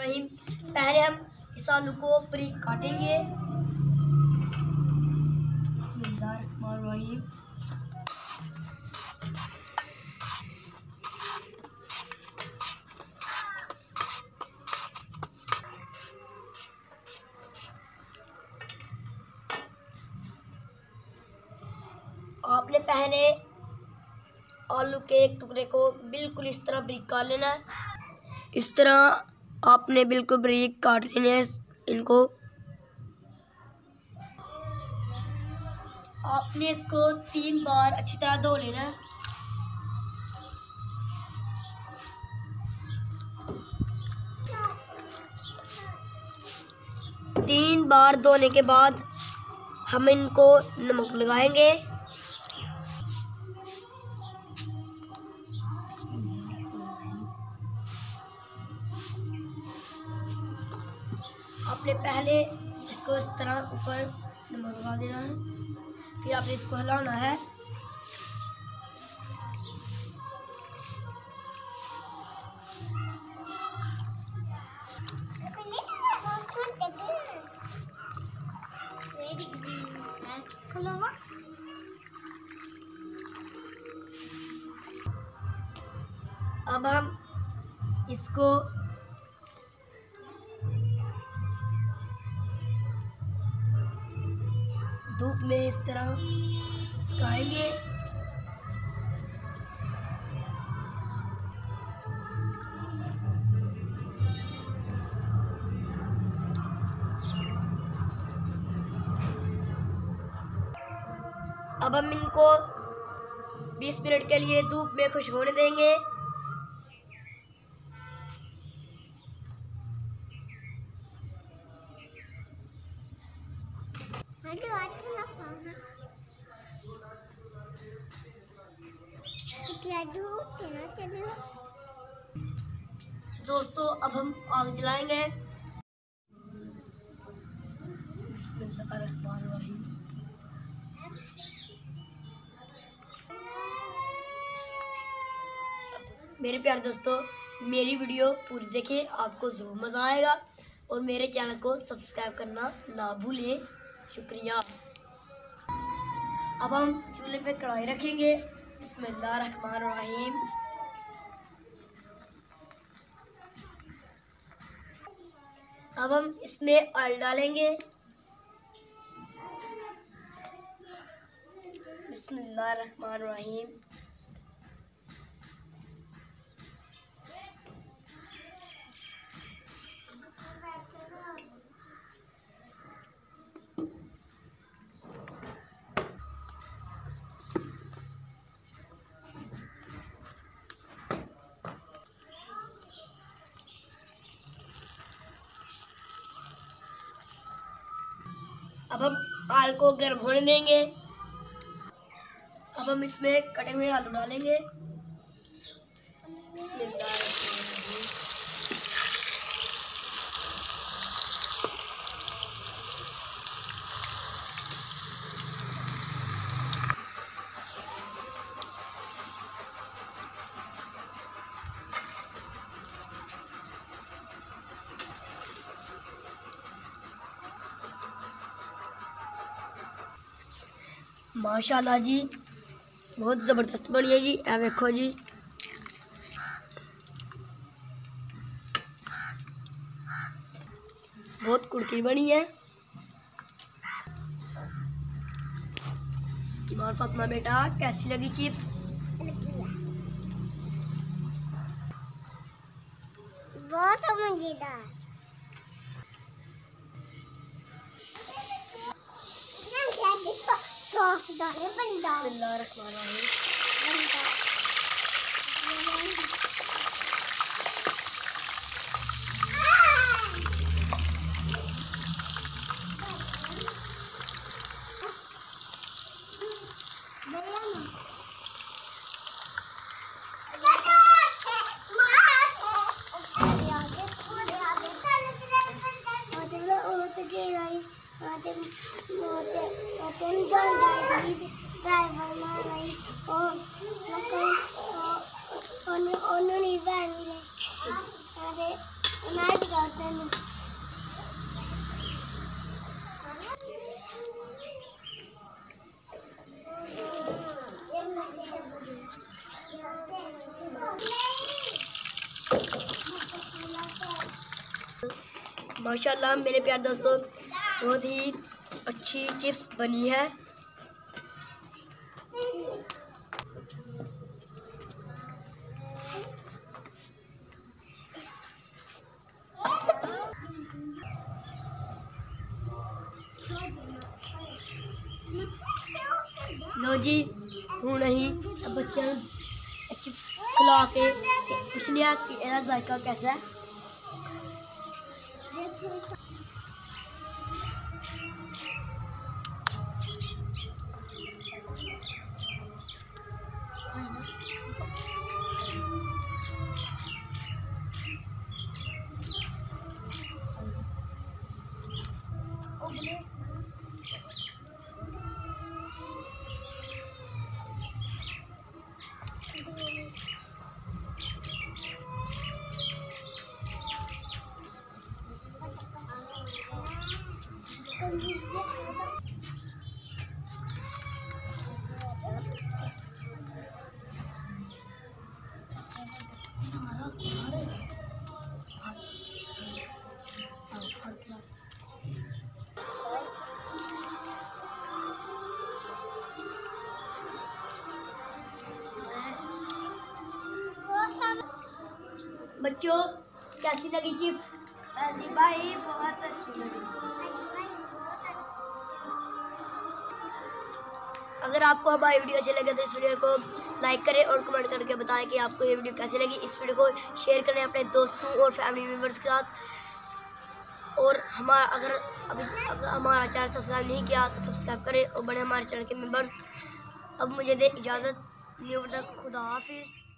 बिस्मिल्लाहिर्रहमानिर्रहीम। पहले हम इस आलू को बारीक काटेंगे। बिस्मिल्लाहिर्रहमानिर्रहीम। आपने पहले आलू के एक टुकड़े को बिल्कुल इस तरह बारीक काट लेना है। इस तरह आपने बिल्कुल बारीक काट लेने हैं इनको। आपने इसको 3 बार अच्छी तरह धो लेना है। तीन बार धोने के बाद हम इनको नमक लगाएंगे। आपने पहले इसको इस तरह ऊपर नमक लगा देना है, फिर आपने इसको हिलाना है। अब हम इसको धूप में इस तरह सुखाएंगे। अब हम इनको 20 मिनट के लिए धूप में खुश्क होने देंगे। दोस्तों अब हम आग जलाएंगे। बिस्मिल्लाहिर्रहमानिर्रहीम। मेरे प्यारे दोस्तों, मेरी वीडियो पूरी देखिए, आपको ज़रूर मज़ा आएगा और मेरे चैनल को सब्सक्राइब करना ना भूलिए। शुक्रिया। अब हम चूल्हे पे कढ़ाई रखेंगे। बिस्मिल्लाहिर्रहमानिर्रहीम। अब हम इसमें ऑयल डालेंगे। बिस्मिल्लाहिर्रहमानिर्रहीम। अब हम आलू को गर्म होने देंगे। अब हम इसमें कटे हुए आलू डालेंगे। बिस्मिल्लाहिर्रहमानिर्रहीम। माशाल्लाह जी, बहुत ज़बरदस्त बनी है जी। ए देखो जी, बहुत कुड़की बनी है। इमाम फातिमा बेटा, कैसी लगी चिप्स? बहुत मजेदार। ड्राइवर माशाल्लाह मेरे प्यारे दोस्तों, बहुत ही अच्छी चिप्स बनी है। लो जी, हूँ नहीं अब बच्चे चिप्स खिला के पूछ लिया कि इसका जायका कैसा है। बच्चों कैसी लगी चिप्स? अजी भाई बहुत अच्छी लगी। अगर आपको हमारी वीडियो अच्छी लगे तो इस वीडियो को लाइक करें और कमेंट करके बताएं कि आपको ये वीडियो कैसी लगी। इस वीडियो को शेयर करें अपने दोस्तों और फैमिली मेम्बर्स के साथ। और अगर हमारा चैनल सब्सक्राइब नहीं किया तो सब्सक्राइब करें और बड़े हमारे चैनल के मेम्बर्स। अब मुझे दे इजाज़त, न्यू तक खुदा हाफिज़।